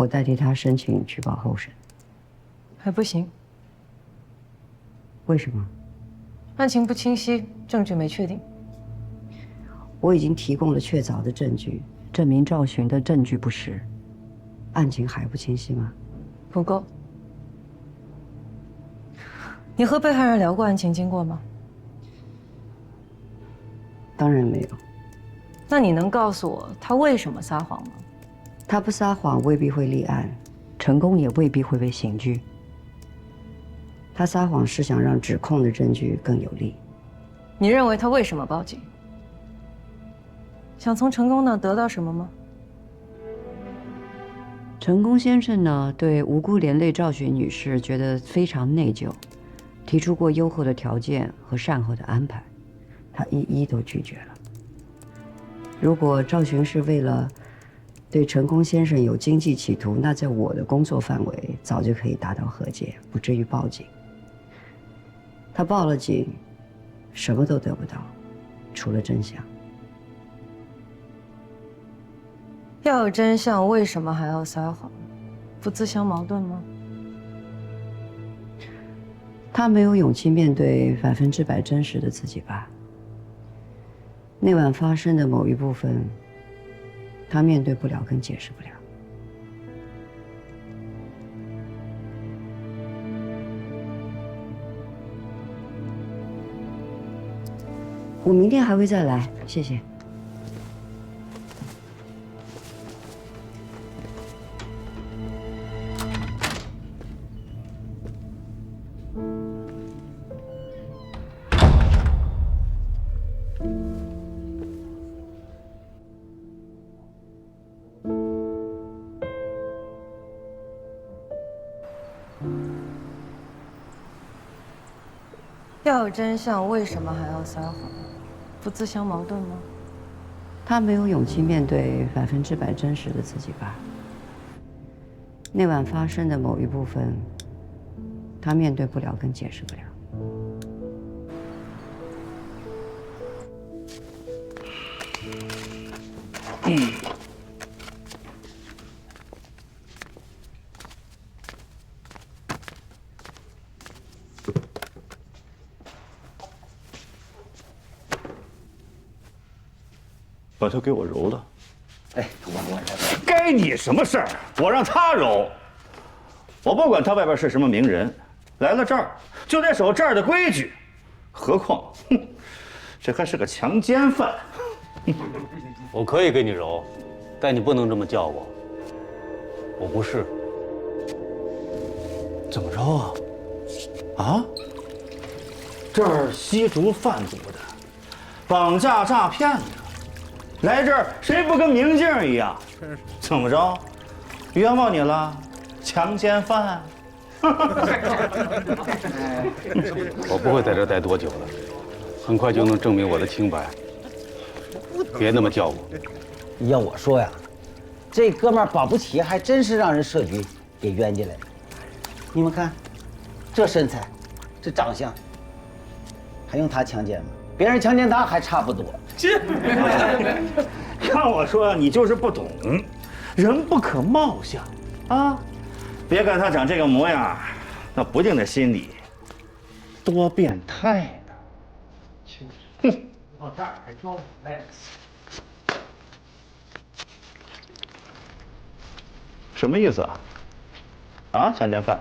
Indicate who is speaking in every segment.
Speaker 1: 我代替他申请举报候审。
Speaker 2: 还不行。
Speaker 1: 为什么？
Speaker 2: 案情不清晰，证据没确定。
Speaker 1: 我已经提供了确凿的证据，证明赵寻的证据不实。案情还不清晰吗？
Speaker 2: 不够。你和被害人聊过案情经过吗？
Speaker 1: 当然没有。
Speaker 2: 那你能告诉我他为什么撒谎吗？
Speaker 1: 他不撒谎未必会立案，成功也未必会被刑拘。他撒谎是想让指控的证据更有力。
Speaker 2: 你认为他为什么报警？想从成功那得到什么吗？
Speaker 1: 成功先生呢，对无辜连累赵雪女士觉得非常内疚，提出过优厚的条件和善后的安排，他一一都拒绝了。如果赵寻是为了对成功先生有经济企图，那在我的工作范围早就可以达到和解，不至于报警。他报了警，什么都得不到，除了真相。
Speaker 2: 要有真相，为什么还要撒谎？不自相矛盾吗？
Speaker 1: 他没有勇气面对100%真实的自己吧？那晚发生的某一部分，他面对不了，更解释不了。我明天还会再来，谢谢。
Speaker 2: 要有真相，为什么还要撒谎？不自相矛盾吗？
Speaker 1: 他没有勇气面对100%真实的自己吧？那晚发生的某一部分，他面对不了，更解释不了。
Speaker 3: 把头给我揉了。
Speaker 4: 哎，我
Speaker 3: 该你什么事儿？我让他揉。我不管他外边是什么名人，来了这儿就得守这儿的规矩。何况，哼，这还是个强奸犯。
Speaker 5: 我可以给你揉，但你不能这么叫我。我不是。
Speaker 3: 怎么着啊？啊？这儿吸毒贩毒的，绑架诈骗的，来这儿谁不跟明镜一样？怎么着？冤枉你了，强奸犯？
Speaker 5: 我不会在这儿待多久的，很快就能证明我的清白。别那么叫我。
Speaker 4: 要我说呀，这哥们儿保不齐还真是让人设局给冤进来了。你们看，这身材，这长相，还用他强奸吗？别人强奸他还差不多。
Speaker 3: 看我说，你就是不懂，人不可貌相啊！别看他长这个模样，那不定他心里多变态呢。哼，到这儿还装来。什么意思啊？啊，强奸犯！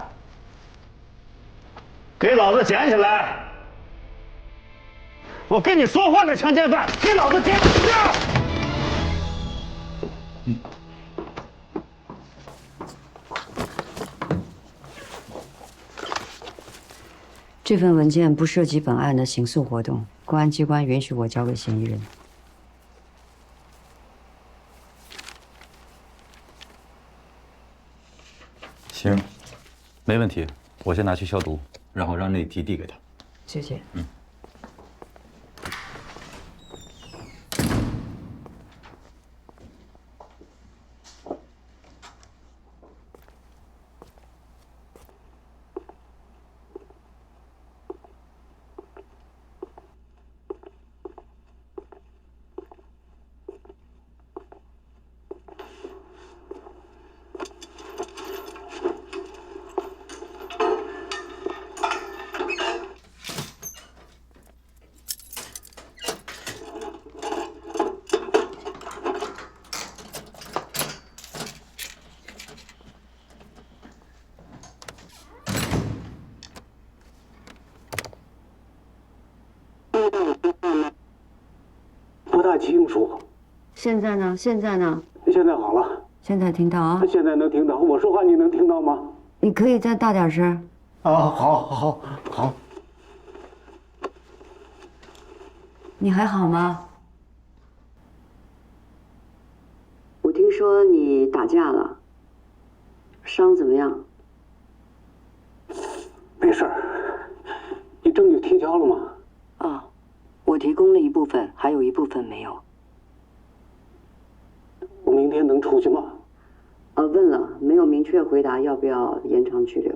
Speaker 3: 给老子捡起来！我跟你说话呢，强奸犯，给老子捡起来！
Speaker 1: 这份文件不涉及本案的刑诉活动，公安机关允许我交给嫌疑人。
Speaker 6: 行，没问题，我先拿去消毒，然后让内提递给他。
Speaker 1: 谢谢。
Speaker 7: 清楚。
Speaker 1: 现在呢？现在呢？
Speaker 7: 现在好了，
Speaker 1: 现在听到啊？
Speaker 7: 现在能听到。我说话你能听到吗？
Speaker 1: 你可以再大点声。
Speaker 7: 啊，好。
Speaker 1: 你还好吗？我听说你打架了，伤怎么样？
Speaker 7: 没事儿。你证据提交了吗？
Speaker 1: 啊，我提供了一部分，还有一部分没有。
Speaker 7: 我明天能出去吗？
Speaker 1: 问了，没有明确回答要不要延长拘留。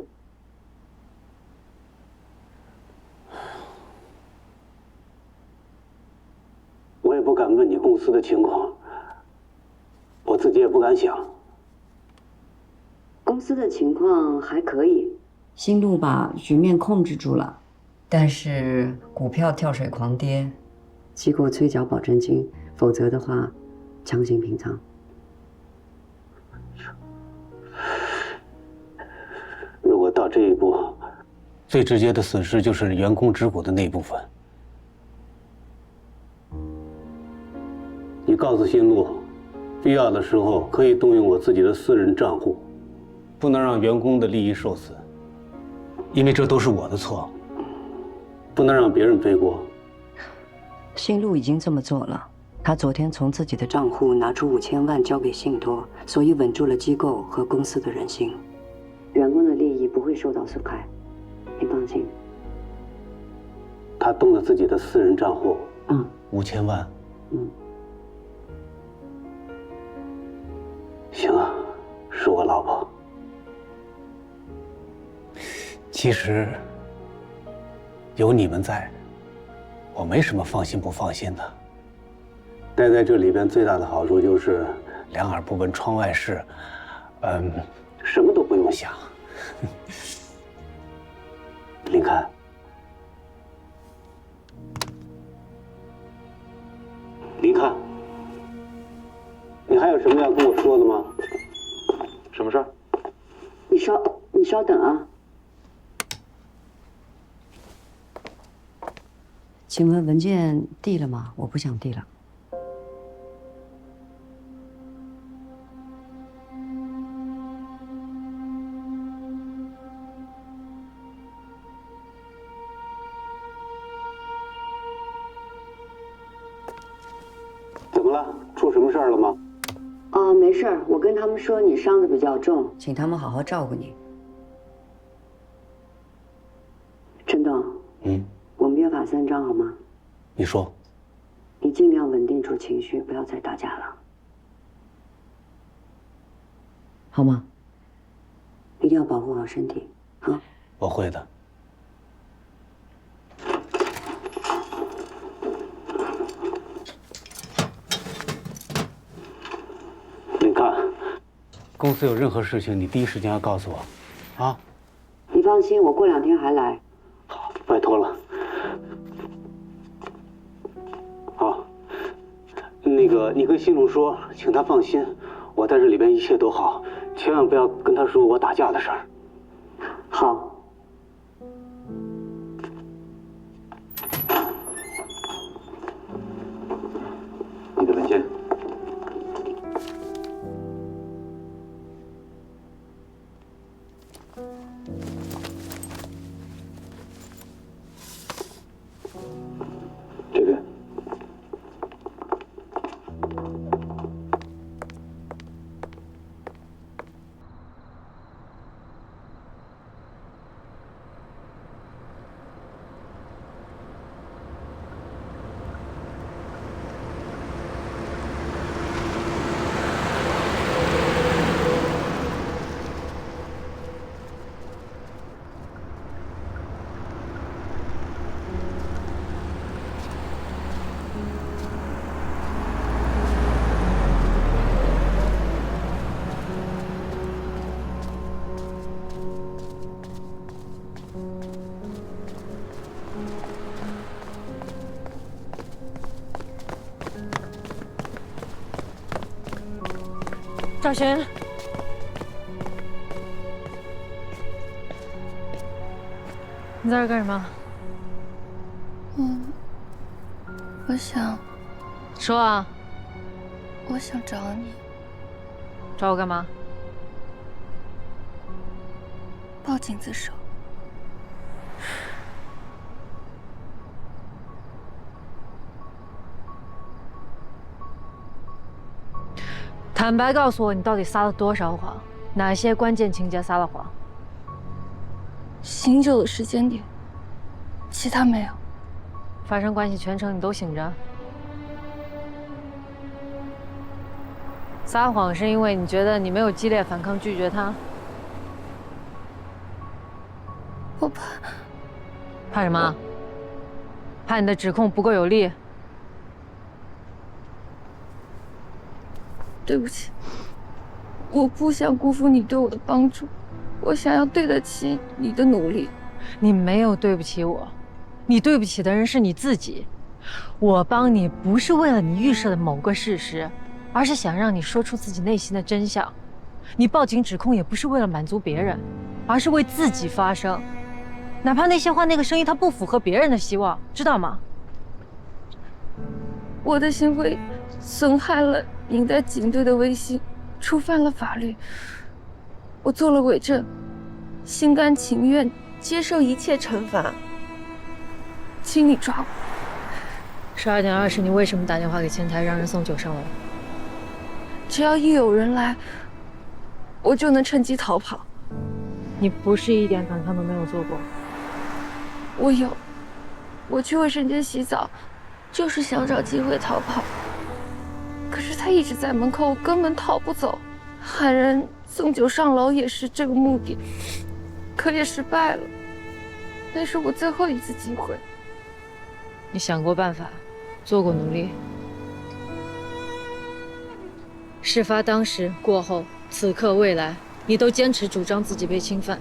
Speaker 7: 我也不敢问你公司的情况，我自己也不敢想。
Speaker 1: 公司的情况还可以，新路把局面控制住了，但是股票跳水狂跌，机构催缴保证金，否则的话，强行平仓。
Speaker 7: 如果到这一步，最直接的损失就是员工持股的那部分。你告诉新路，必要的时候可以动用我自己的私人账户，不能让员工的利益受损，因为这都是我的错，不能让别人背锅。
Speaker 1: 新路已经这么做了，他昨天从自己的账户拿出5000万交给信托，所以稳住了机构和公司的人心，员工的利益不会受到损害，你放心。
Speaker 7: 他动了自己的私人账户，5000万。行啊，是我老婆。其实有你们在，我没什么放心不放心的。待在这里边最大的好处就是两耳不闻窗外事，什么都不用想。林看，林看，你还有什么要跟我说的吗？
Speaker 6: 什么事儿？
Speaker 1: 你稍等啊。请问文件递了吗？我不想递了。
Speaker 7: 怎么了？出什么事儿了吗？
Speaker 1: 没事儿，我跟他们说你伤得比较重，请他们好好照顾你。陈董，我们约法3章好吗？
Speaker 7: 你说。
Speaker 1: 你尽量稳定住情绪，不要再打架了，好吗？一定要保护好身体啊！
Speaker 7: 我会的。你看，公司有任何事情，你第一时间要告诉我，啊？
Speaker 1: 你放心，我过2天还来。
Speaker 7: 好，拜托了。好，那个你跟新路说，请他放心，我在这里边一切都好，千万不要跟他说我打架的事儿。
Speaker 1: 好。
Speaker 6: 你的文件。
Speaker 7: 这边。
Speaker 2: 赵璇，你在这干什么？
Speaker 8: 我想说啊。
Speaker 9: 我想找你。
Speaker 8: 找我干嘛？
Speaker 9: 报警自首。
Speaker 8: 坦白告诉我，你到底撒了多少谎？哪些关键情节撒了谎？
Speaker 9: 醒酒的时间点，其他没有。
Speaker 8: 发生关系全程你都醒着？撒谎是因为你觉得你没有激烈反抗拒绝他？
Speaker 9: 我怕。
Speaker 8: 怕什么？怕你的指控不够有力？
Speaker 9: 对不起，我不想辜负你对我的帮助，我想要对得起你的努力。
Speaker 8: 你没有对不起我，你对不起的人是你自己。我帮你不是为了你预设的某个事实，而是想让你说出自己内心的真相。你报警指控也不是为了满足别人，而是为自己发声。哪怕那些话、那个声音它不符合别人的希望，知道吗？
Speaker 9: 我的行为损害了您在警队的威信，触犯了法律。我做了伪证，心甘情愿接受一切惩罚。请你抓我。
Speaker 8: 12点20，你为什么打电话给前台让人送酒上楼？
Speaker 9: 只要一有人来，我就能趁机逃跑。
Speaker 8: 你不是一点反抗都没有做过？
Speaker 9: 我有，我去卫生间洗澡，就是想找机会逃跑。可是他一直在门口，我根本逃不走。喊人送酒上楼也是这个目的，可也失败了。那是我最后一次机会。
Speaker 8: 你想过办法，做过努力。事发当时、过后、此刻、未来，你都坚持主张自己被侵犯，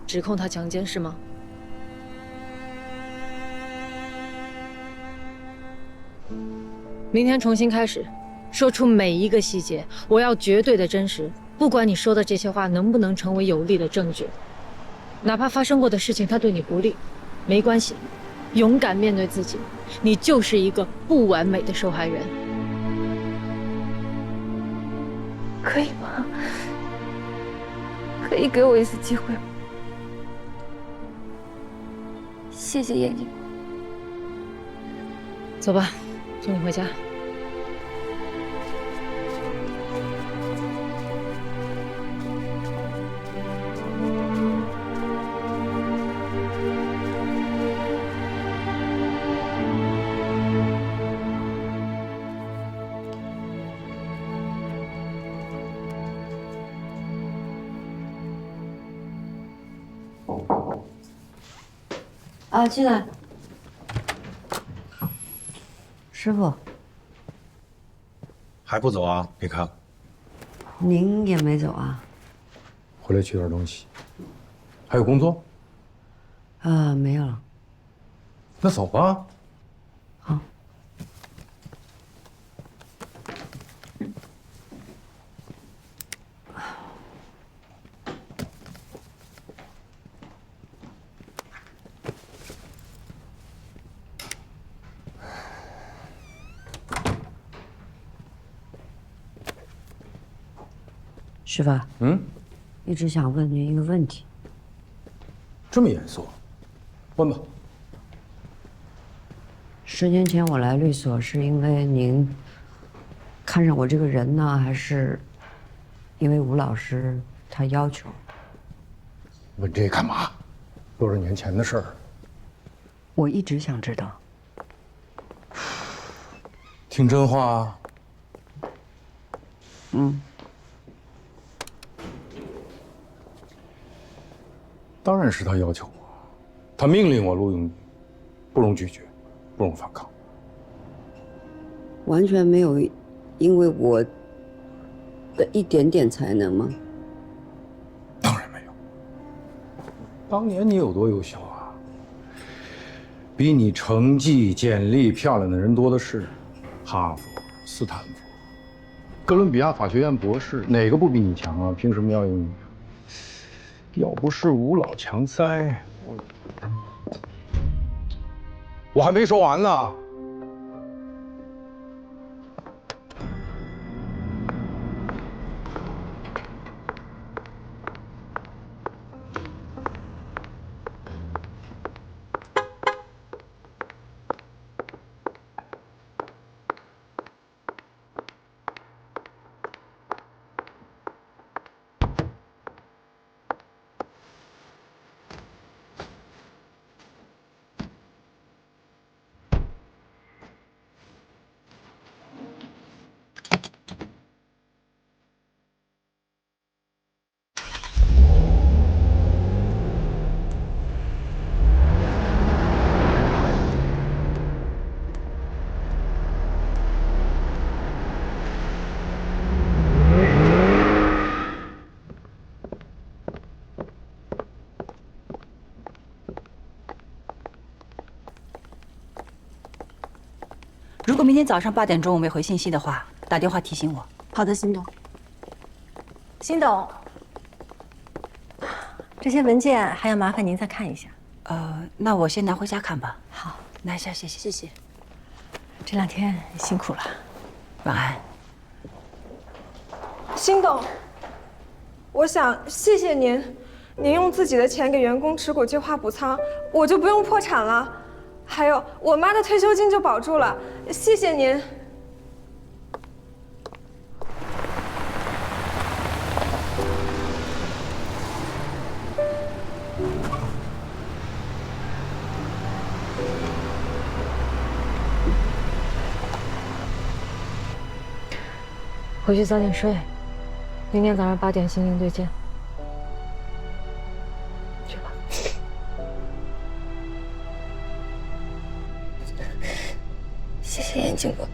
Speaker 8: 指控他强奸，是吗？明天重新开始，说出每一个细节，我要绝对的真实。不管你说的这些话能不能成为有力的证据，哪怕发生过的事情它对你不利，没关系，勇敢面对自己，你就是一个不完美的受害人。
Speaker 9: 可以吗？可以给我一次机会吗？谢谢燕燕。
Speaker 8: 走吧，送你回家。
Speaker 1: 啊，进来。师傅，
Speaker 10: 还不走啊？别看了，
Speaker 1: 您也没走啊？
Speaker 10: 回来取点东西。还有工作？
Speaker 1: 没有了。
Speaker 10: 那走吧。
Speaker 1: 好。师傅，一直想问您一个问题。
Speaker 10: 这么严肃？问吧。
Speaker 1: 10年前我来律所是因为您看上我这个人呢，还是因为吴老师他要求？
Speaker 10: 问这干嘛？多少年前的事儿。
Speaker 1: 我一直想知道。
Speaker 10: 听真话。当然是他要求我，他命令我录用你，不容拒绝，不容反抗。
Speaker 1: 完全没有因为我的一点点才能吗？
Speaker 10: 当然没有。当年你有多优秀啊？比你成绩、简历漂亮的人多的是，哈佛、斯坦福、哥伦比亚法学院博士，哪个不比你强啊？凭什么要用你？要不是吴老强塞，我还没说完呢。
Speaker 11: 果明天早上8点钟我没回信息的话，打电话提醒我。
Speaker 12: 好的，辛董。
Speaker 2: 辛董，这些文件还要麻烦您再看一下。
Speaker 11: 那我先拿回家看吧。
Speaker 2: 好，
Speaker 11: 拿一下，谢谢。
Speaker 12: 谢谢。
Speaker 2: 这2天辛苦了，
Speaker 11: 晚安。
Speaker 13: 辛董，我想谢谢您，您用自己的钱给员工持股计划补仓，我就不用破产了。还有我妈的退休金就保住了，谢谢您。
Speaker 8: 回去早点睡，明天早上8点新营队见。去吧。
Speaker 9: 谢谢眼镜哥。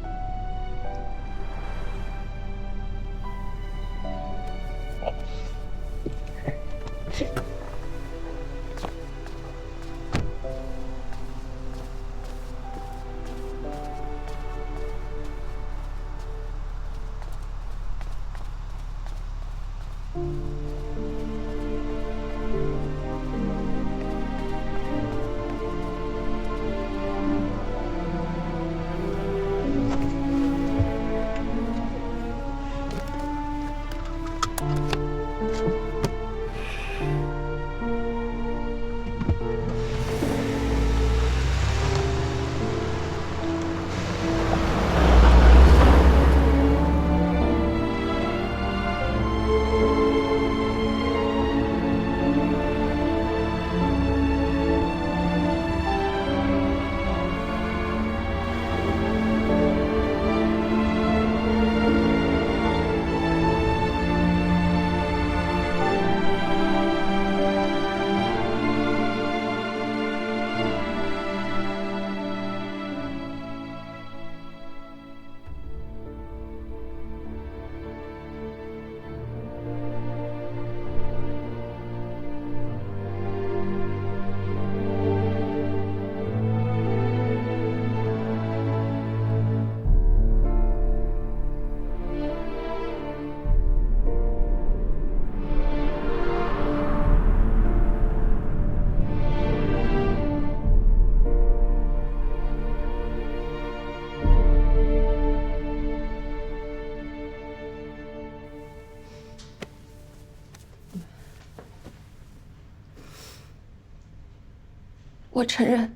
Speaker 9: 我承认，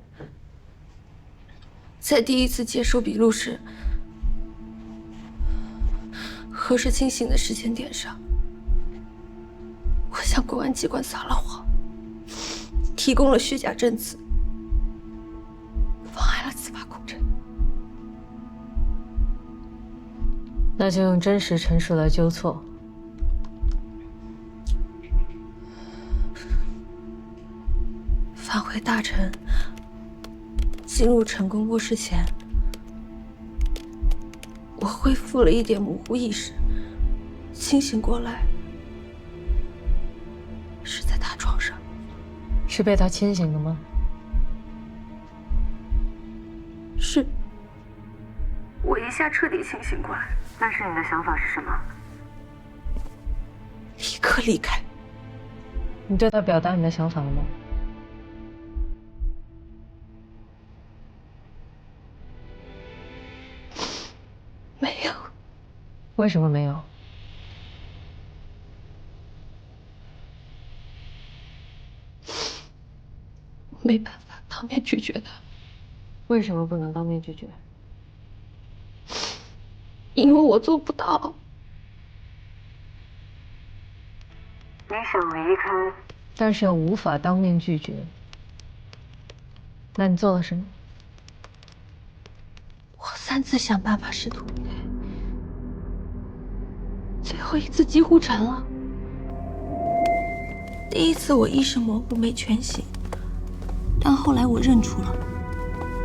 Speaker 9: 在第一次接收笔录时，何时清醒的时间点上，我向公安机关撒了谎，提供了虚假证词，妨碍了司法公正。
Speaker 8: 那就用真实陈述来纠错。
Speaker 9: 返回大城，进入成功卧室前，我恢复了一点模糊意识，清醒过来是在他床上。
Speaker 8: 是被他清醒的吗？
Speaker 9: 是。我一下彻底清醒过来。但是你的想法是什么？立刻离开。
Speaker 8: 你对他表达你的想法了吗？
Speaker 9: 没有。
Speaker 8: 为什么没有？
Speaker 9: 没办法当面拒绝他。
Speaker 8: 为什么不能当面拒绝？
Speaker 9: 因为我做不到。
Speaker 8: 你想离开，但是又无法当面拒绝，那你做了什么？
Speaker 9: 我3次想办法试图离开，最后一次几乎成了。第一次我意识模糊没全醒，但后来我认出了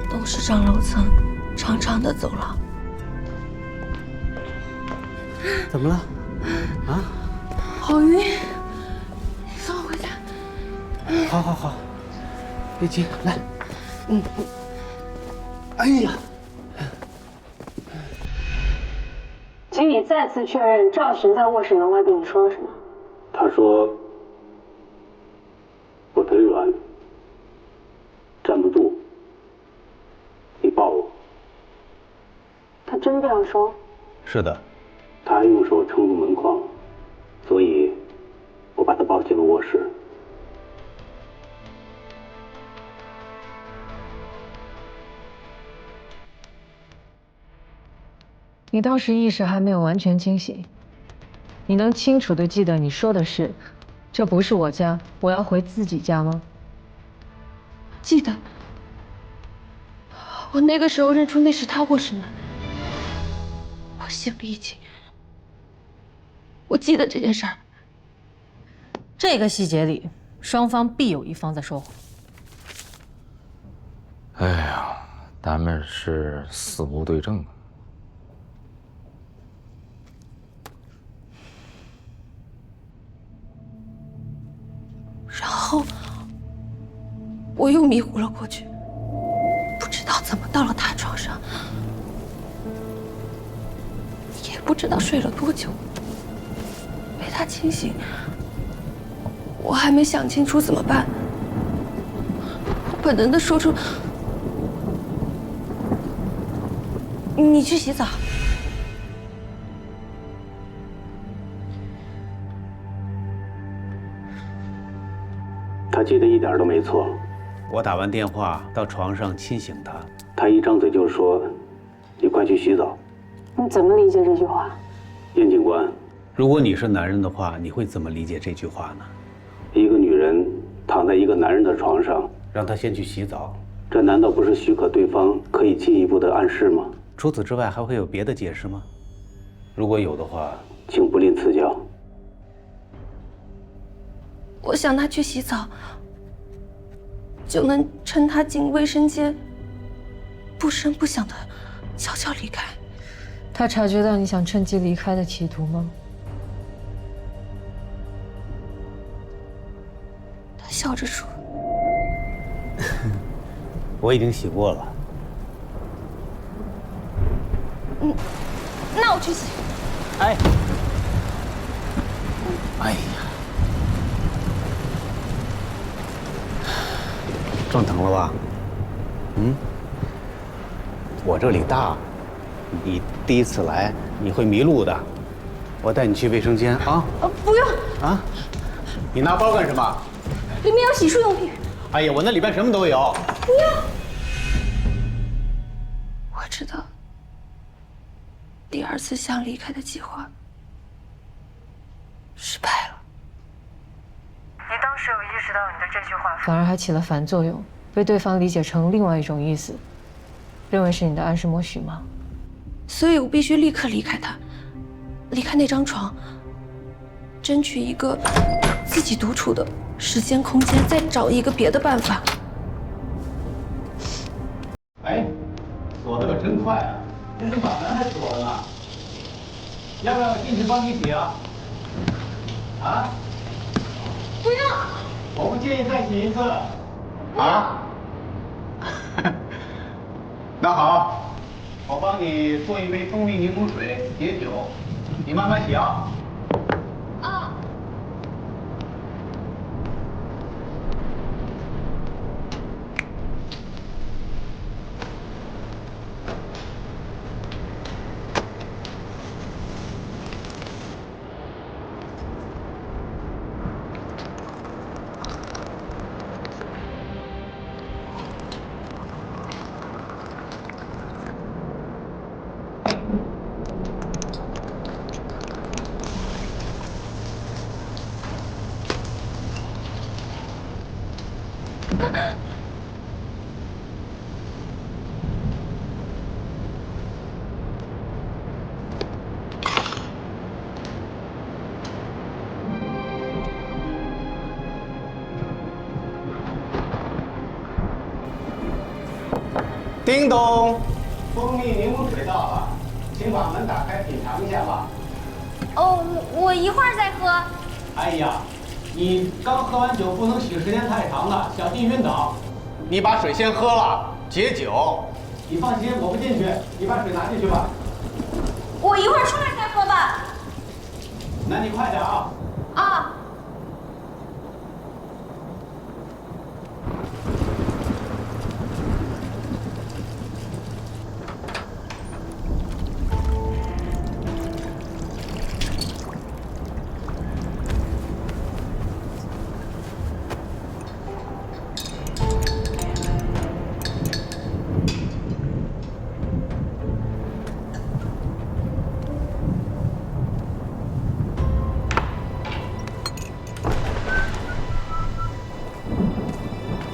Speaker 9: 董事长楼层长长的走廊。
Speaker 4: 怎么了？啊？
Speaker 9: 好晕，送我回家。
Speaker 4: 好好好，别急，来。哎呀，
Speaker 9: 再次确认赵寻在卧室门外跟你说了什么？
Speaker 7: 他说我腿软，站不住，你抱我。
Speaker 9: 他真这样说？
Speaker 7: 是的，他还用手撑住门框，所以我把他抱进了卧室。
Speaker 8: 你当时意识还没有完全清醒，你能清楚地记得你说的是，这不是我家，我要回自己家吗？
Speaker 9: 记得，我那个时候认出那是他卧室门，我心里已经，我记得这件事儿。
Speaker 8: 这个细节里，双方必有一方在说谎。
Speaker 10: 哎呀，咱们是死无对证。
Speaker 9: 然后我又迷糊了过去，不知道怎么到了他床上，也不知道睡了多久。被他惊醒，我还没想清楚怎么办，我本能的说出：“你去洗澡。”
Speaker 7: 他记得一点都没错。
Speaker 12: 我打完电话到床上亲醒他，
Speaker 7: 他一张嘴就说：“你快去洗澡。”
Speaker 9: 你怎么理解这句话？
Speaker 7: 严警官，
Speaker 12: 如果你是男人的话，你会怎么理解这句话呢？
Speaker 7: 一个女人躺在一个男人的床上，
Speaker 12: 让他先去洗澡，
Speaker 7: 这难道不是许可对方可以进一步的暗示吗？
Speaker 12: 除此之外，还会有别的解释吗？如果有的话，
Speaker 7: 请不吝赐教。
Speaker 9: 我想他去洗澡，就能趁他进卫生间，不声不响的悄悄离开。
Speaker 8: 他察觉到你想趁机离开的企图吗？
Speaker 9: 他笑着说：“
Speaker 12: 我已经洗过了。”
Speaker 9: 那我去洗。
Speaker 12: 哎，哎呀！撞疼了吧？我这里大，你第一次来，你会迷路的。我带你去卫生间啊。
Speaker 9: 不用。
Speaker 12: 啊？你拿包干什么？
Speaker 9: 里面有洗漱用品。
Speaker 12: 哎呀，我那里边什么都有。
Speaker 9: 不要。我知道，第二次想离开的计划失败了。
Speaker 8: 你当时有意识到你的这句话，反而还起了反作用，被对方理解成另外一种意思，认为是你的暗示默许吗？
Speaker 9: 所以我必须立刻离开他，离开那张床，争取一个自己独处的时间空间，再找一个别的办法。
Speaker 12: 哎，锁得可真快啊！这把门还锁了呢。要不要我进去帮你洗啊？啊？
Speaker 9: 不要！
Speaker 12: 我不介意再洗一次。啊？那好，我帮你做一杯蜂蜜柠檬水解酒，你慢慢洗啊。
Speaker 9: 啊。
Speaker 12: 叮咚，蜂蜜柠檬水到了，请把门打开品尝一下吧。
Speaker 9: 哦，我一会儿再喝。
Speaker 12: 哎呀，你刚喝完酒不能洗时间太长了，小心晕倒。你把水先喝了，解酒。你放心，我不进去，你把水拿进去吧。
Speaker 9: 我一会儿出来再喝。
Speaker 14: 活吧。
Speaker 12: 那你快点啊！
Speaker 14: 啊。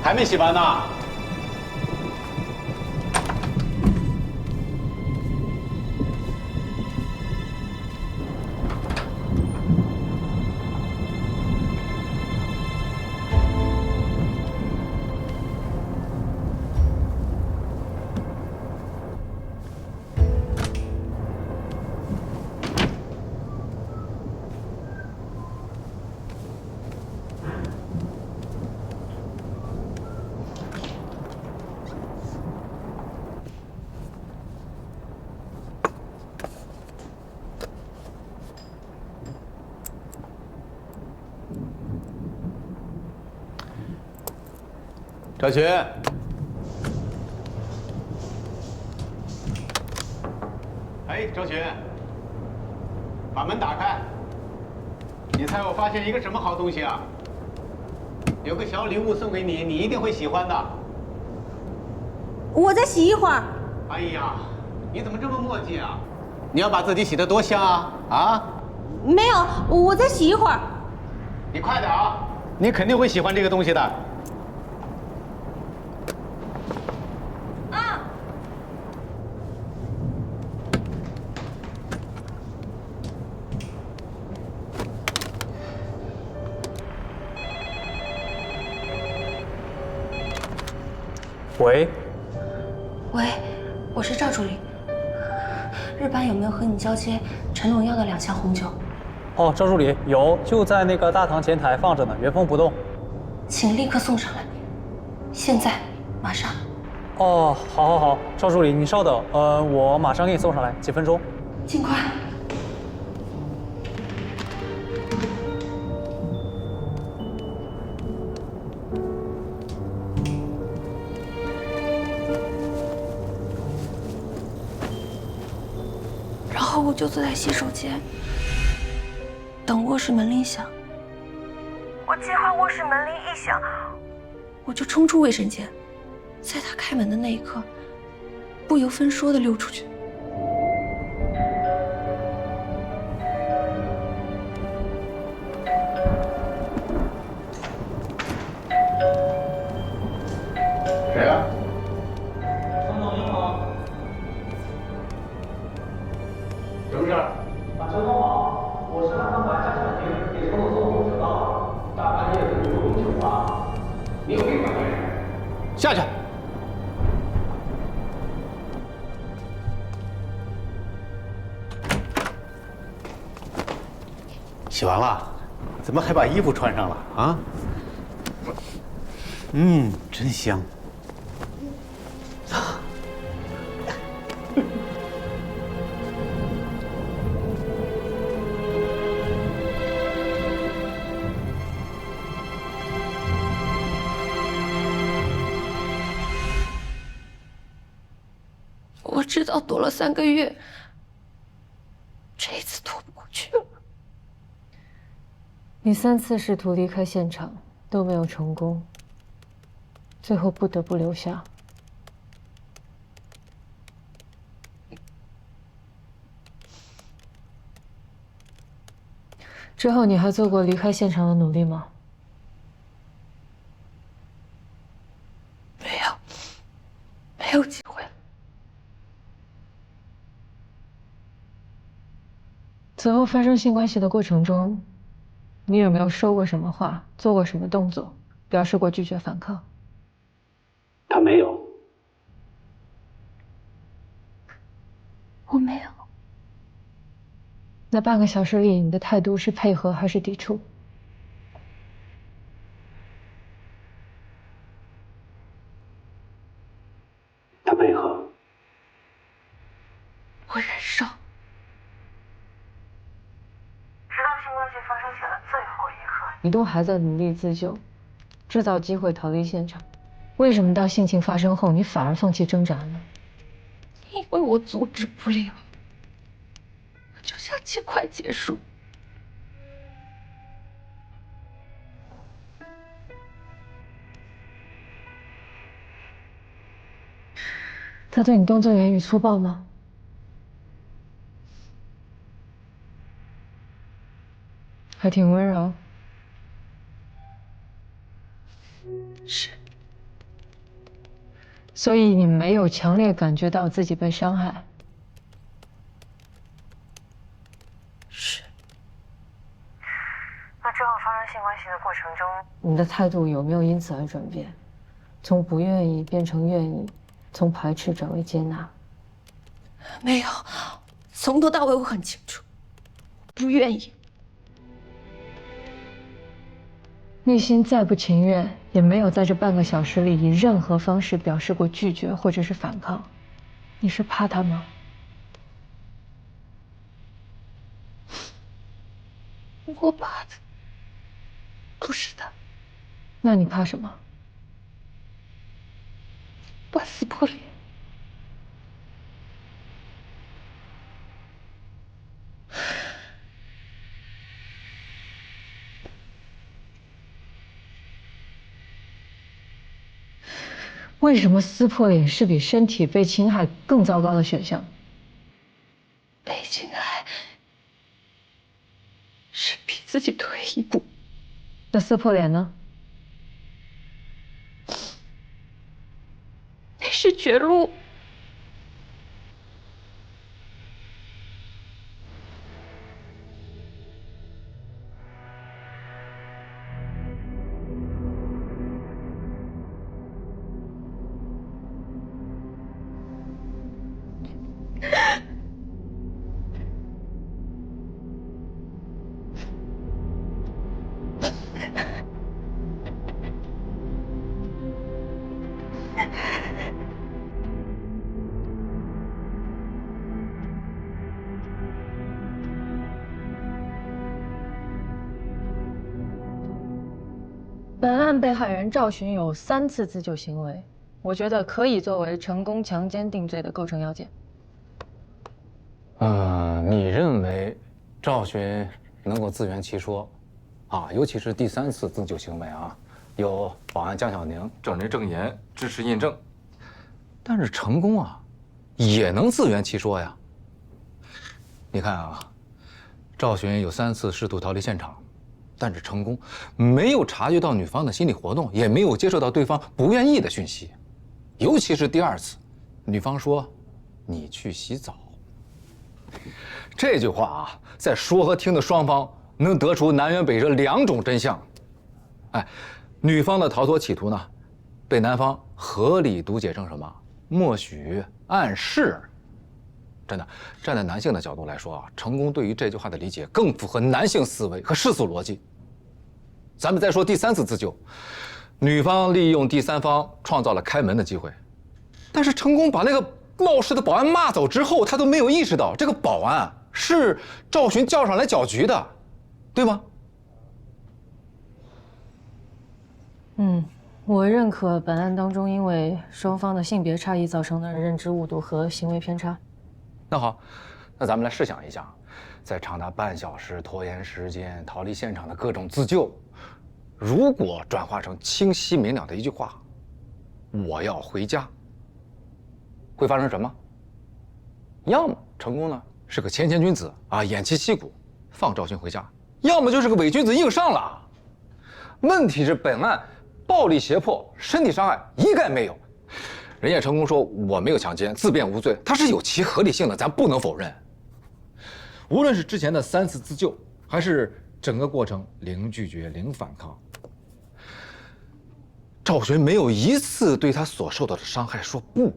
Speaker 12: 还没洗完呢。赵群，哎，赵群，把门打开。你猜我发现一个什么好东西啊？有个小礼物送给你，你一定会喜欢的。
Speaker 14: 我再洗一会儿。
Speaker 12: 哎呀，你怎么这么磨叽啊？你要把自己洗得多香啊！啊？
Speaker 14: 没有，我再洗一会儿。
Speaker 12: 你快点啊！你肯定会喜欢这个东西的。
Speaker 15: 喂，
Speaker 16: 喂，我是赵助理。日班有没有和你交接陈总要的2箱红酒？
Speaker 15: 哦，赵助理有，就在那个大堂前台放着呢，原封不动。
Speaker 16: 请立刻送上来，现在，马上。
Speaker 15: 哦，好，好，好，赵助理，你稍等，我马上给你送上来，几分钟。
Speaker 16: 尽快。然后我就坐在洗手间，等卧室门铃响。我计划卧室门铃一响，我就冲出卫生间，在他开门的那一刻，不由分说的溜出去。
Speaker 12: 谁啊？
Speaker 15: 陈总您好。
Speaker 12: 什么事儿？
Speaker 15: 陈总好，我是大堂管家小婷，给陈总送红酒到了，大半夜的你不饮酒啊？你有病吧你？
Speaker 12: 下去。洗完了，怎么还把衣服穿上了啊？真香。
Speaker 16: 我知道躲了3个月，这一次躲不过去了。
Speaker 8: 你3次试图离开现场都没有成功，最后不得不留下。之后你还做过离开现场的努力吗？
Speaker 16: 没有机会。
Speaker 8: 此后发生性关系的过程中，你有没有说过什么话，做过什么动作，表示过拒绝反抗？
Speaker 7: 他没有。
Speaker 16: 我没有。
Speaker 8: 那半个小时里，你的态度是配合还是抵触？
Speaker 7: 他配合。
Speaker 16: 我忍受。
Speaker 8: 的最后一刻，你都还在努力自救，制造机会逃离现场，为什么到性侵发生后，你反而放弃挣扎呢？
Speaker 9: 因为我阻止不了，我就想尽快结束。
Speaker 8: 他对你动作言语粗暴吗？还挺温柔。
Speaker 9: 是。
Speaker 8: 所以你没有强烈感觉到自己被伤害。
Speaker 9: 是。
Speaker 8: 那之后发生性关系的过程中，你的态度有没有因此而转变？从不愿意变成愿意，从排斥转为接纳？
Speaker 9: 没有，从头到尾我很清楚，不愿意。
Speaker 8: 内心再不情愿，也没有在这半个小时里以任何方式表示过拒绝或者是反抗。你是怕他吗？
Speaker 9: 我怕的不是他。
Speaker 8: 那你怕什么？
Speaker 9: 怕撕破脸。
Speaker 8: 为什么撕破脸是比身体被侵害更糟糕的选项？
Speaker 9: 被侵害是比自己退一步。
Speaker 8: 那撕破脸呢？
Speaker 9: 那是绝路。
Speaker 8: 本案被害人赵寻有3次自救行为，我觉得可以作为成功强奸定罪的构成要件。
Speaker 6: 你认为赵寻能够自圆其说，尤其是第3次自救行为有保安江小宁
Speaker 10: 证人证言支持印证，
Speaker 6: 但是成功也能自圆其说呀。你看赵寻有3次试图逃离现场，但是成功没有察觉到女方的心理活动，也没有接受到对方不愿意的讯息，尤其是第2次，女方说“你去洗澡”，这句话在说和听的双方能得出南辕北辙2种真相。女方的逃脱企图呢，被男方合理读解成什么？默许、暗示。真的，站在男性的角度来说成功对于这句话的理解更符合男性思维和世俗逻辑。咱们再说第3次自救，女方利用第3方创造了开门的机会，但是成功把那个冒失的保安骂走之后，他都没有意识到这个保安是赵寻叫上来搅局的，对吗？
Speaker 8: 我认可本案当中因为双方的性别差异造成的认知误读和行为偏差。
Speaker 6: 那好，那咱们来试想一下，在长达半小时拖延时间、逃离现场的各种自救，如果转化成清晰明了的一句话“我要回家”，会发生什么？要么成功呢是个谦谦君子偃旗息鼓放赵寻回家；要么就是个伪君子硬上了。问题是本案暴力胁迫、身体伤害一概没有。人家成功说我没有强奸，自辩无罪，他是有其合理性的，咱不能否认。无论是之前的3次自救，还是整个过程零拒绝、零反抗，赵寻没有一次对他所受到的伤害说不，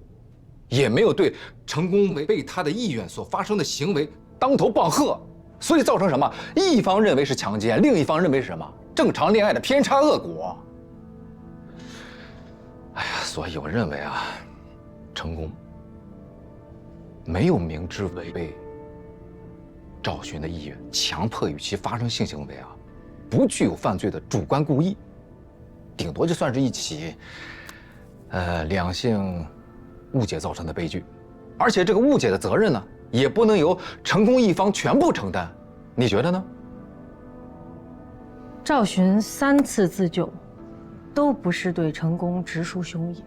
Speaker 6: 也没有对成功违背他的意愿所发生的行为当头棒喝，所以造成什么？一方认为是强奸，另一方认为是什么？正常恋爱的偏差恶果。所以我认为成功没有明知违背赵寻的意愿，强迫与其发生性行为不具有犯罪的主观故意，顶多就算是一起，两性误解造成的悲剧，而且这个误解的责任呢，也不能由成功一方全部承担，你觉得呢？
Speaker 8: 赵寻3次自救，都不是对成功直抒胸臆，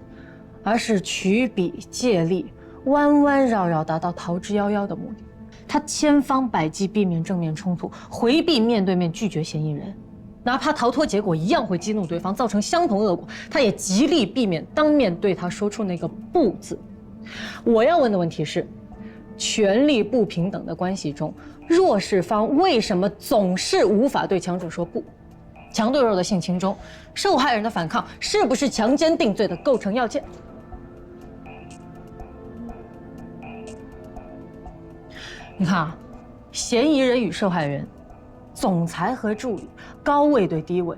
Speaker 8: 而是取笔借力，弯弯绕绕达到逃之夭夭的目的。他千方百计避免正面冲突，回避面对面拒绝嫌疑人，哪怕逃脱结果一样会激怒对方，造成相同恶果，他也极力避免当面对他说出那个“不”字。我要问的问题是，权力不平等的关系中，弱势方为什么总是无法对强者说不？强对弱的性侵中，受害人的反抗是不是强奸定罪的构成要件？你看啊，嫌疑人与受害人，总裁和助理，高位对低位，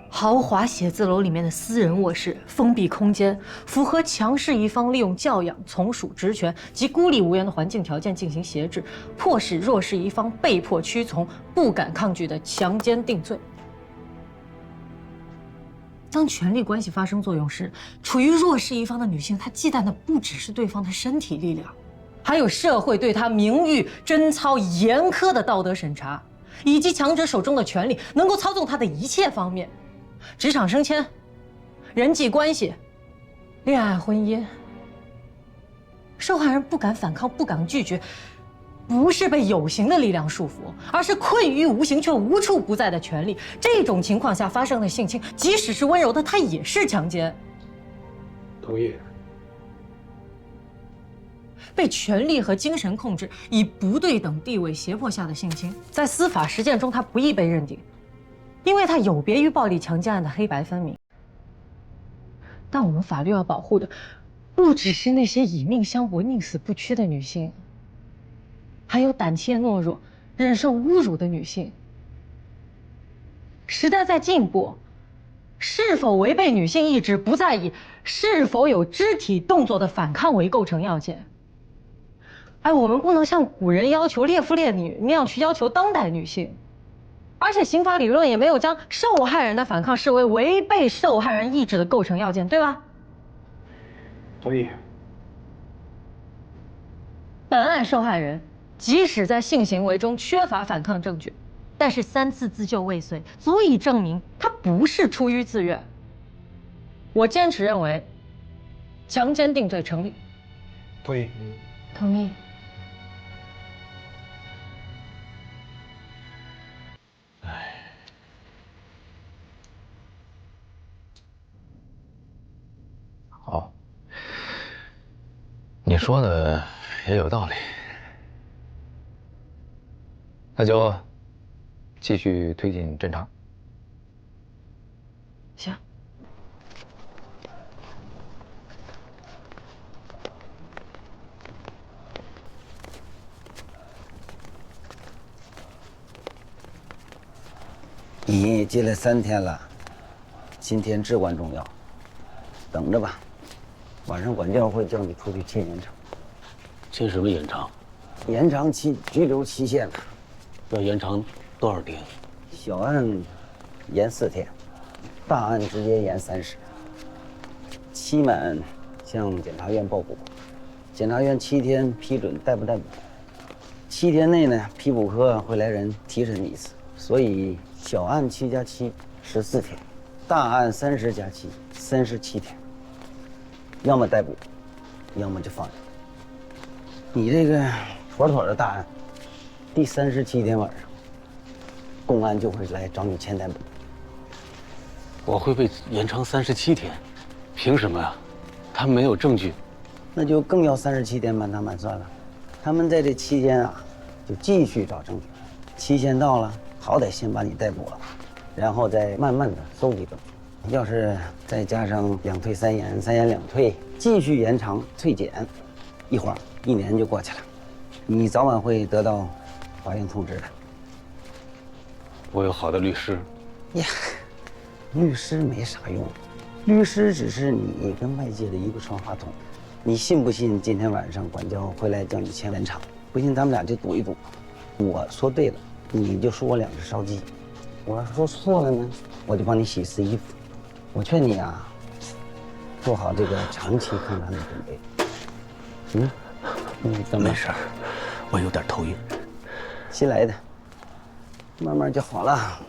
Speaker 8: 豪华写字楼里面的私人卧室，封闭空间，符合强势一方利用教养、从属职权及孤立无援的环境条件进行挟制，迫使弱势一方被迫屈从、不敢抗拒的强奸定罪。当权力关系发生作用时，处于弱势一方的女性，她忌惮的不只是对方的身体力量，还有社会对她名誉贞操严苛的道德审查，以及强者手中的权力能够操纵她的一切方面，职场升迁、人际关系、恋爱婚姻。受害人不敢反抗，不敢拒绝，不是被有形的力量束缚，而是困于无形却无处不在的权力。这种情况下发生的性侵，即使是温柔的，它也是强奸。
Speaker 10: 同意。
Speaker 8: 被权力和精神控制，以不对等地位胁迫下的性侵，在司法实践中它不易被认定，因为它有别于暴力强奸案的黑白分明。但我们法律要保护的，不只是那些以命相搏、宁死不屈的女性，还有胆怯懦弱、忍受侮辱的女性。时代在进步，是否违背女性意志不再以是否有肢体动作的反抗为构成要件。哎，我们不能像古人要求烈妇烈女那样去要求当代女性，而且刑法理论也没有将受害人的反抗视为违背受害人意志的构成要件，对吧？
Speaker 10: 同意。
Speaker 8: 本案受害人即使在性行为中缺乏反抗证据，但是3次自救未遂，足以证明他不是出于自愿。我坚持认为，强奸定罪成立。
Speaker 10: 同意。
Speaker 8: 同意。
Speaker 6: 好，你说的也有道理，那就继续推进侦查。
Speaker 8: 行。
Speaker 4: 你进来3天了，今天至关重要，等着吧。晚上管教会叫你出去签延长。
Speaker 7: 签什么延长？
Speaker 4: 延长拘留期限了。
Speaker 7: 要延长多少天？
Speaker 4: 小案延4天，大案直接延30。期满向检察院报补，检察院7天批准逮捕逮捕。7天内呢，批捕科会来人提审你一次，所以小案7加7 14天，大案30加7 37天。要么逮捕，要么就放人。你这个妥妥的大案，第37天晚上，公安就会来找你签逮捕。
Speaker 7: 我会被延长37天，凭什么呀？他们没有证据，
Speaker 4: 那就更要37天满打满算了。他们在这期间啊，就继续找证据，期限到了，好歹先把你逮捕了，然后再慢慢的搜集证据。要是再加上2退3延，3延2退，继续延长退检，一晃1年就过去了，你早晚会得到法院通知的。
Speaker 7: 我有好的律师。
Speaker 4: 呀，律师没啥用，律师只是你跟外界的一个传话筒。你信不信今天晚上管教会来叫你签延长？不信咱们俩就赌一赌，我说对了，你就说我2只烧鸡。我说错了呢，我就帮你洗一次衣服。我劝你啊，做好这个长期抗战的准备。怎么？
Speaker 7: 没事，我有点头晕。
Speaker 4: 新来的，慢慢就好了。